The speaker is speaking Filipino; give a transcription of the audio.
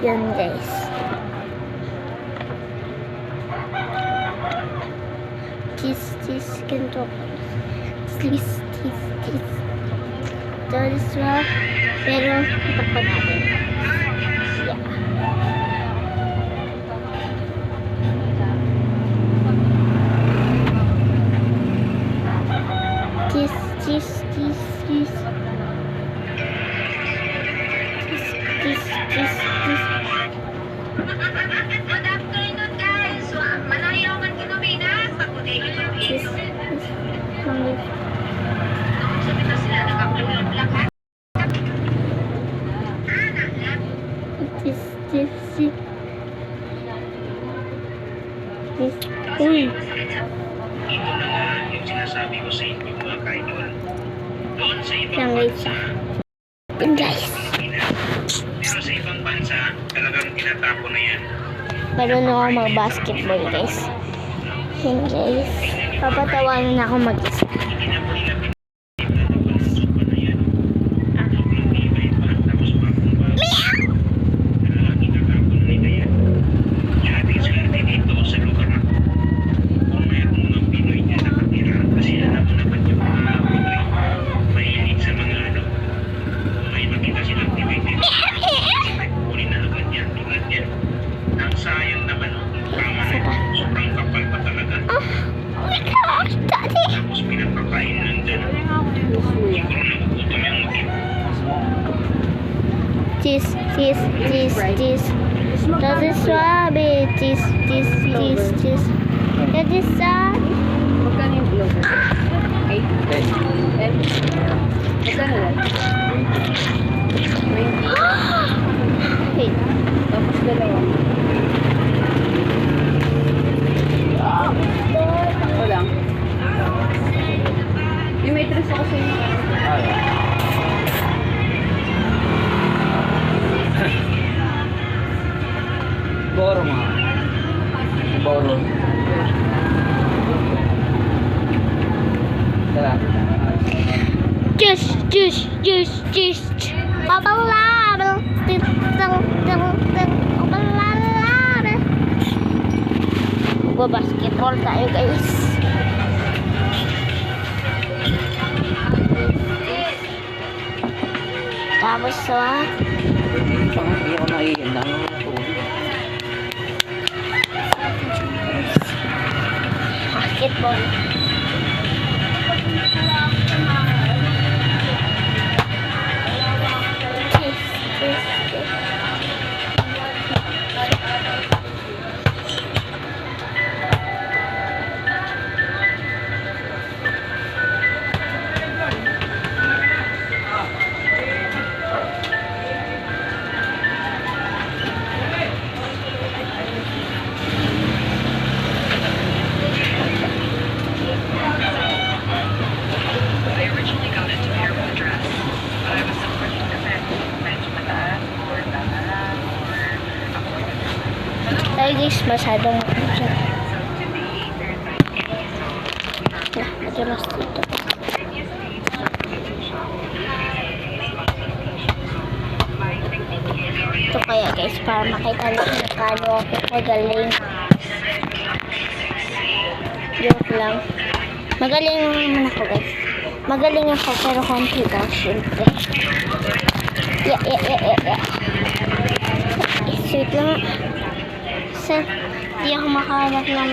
Yan guys. Cheese, ganito. Cheese. Daliswa. Pero, takpan natin. Yeah. Cheese. Good afternoon, guys. Manayaw man kinuminas. Pag-uday ito. Sabi na sila nakakulong lang. Uy. Ito na nga yung sinasabi ko sa inyo mga kaidol. Doon sa ibang Yan guys. bansa, Yan guys. pero sa ibang bansa, talagang tinatapo na yan. Marunong ako mag-basketball guys. Yan guys. Papatawanan ako mag-isa. Hindi na po nila pinagpapalagay ng sopa na yan. Sobrang tibay pa, tapos bagong bago. Talagang itatapon na nila yan. Kaya ating swerte dito sa lugar na to. Kung mayroong mga Pinoy na nakatira, kasi alam mo naman yung mga Pinoy, mahilig sa mga ano, kung may makita silang tibay-tibay, kukunin na agad yan, tulad yan. Ang sayang naman, tama na yun, sobrang kapal pa talaga. Oh my gosh, Daddy! Tapos pinapakain nandyan. Siguro nagugutom yung mag-ip. Cheese. That is suave. Cheese. That is suave. Magkano yung blog? 8? 10? Magkano yan? 20? Wait. Tapos dalawa. Ako lang. Yung may tres ako sa inyo. Boro mga. Boro. Tara. Juice. Babalabal. Babalabal. Basketball tayo guys. Tapos Hindi ako naiiyan lang. basketball. Cheese. I originally got it to pair with a dress, but I was so questioning if it matched with that or that or Tayo guys, masyadong so to me, there's like any song. madulas dito. Previously, my technique is Ito kaya guys, para makita nyo kung paano ako magaling. Joke lang. Magaling naman ako guys. Magaling ako pero konti daw syempre. Yeah. Sweet lang. Kasi di ako makahanap ng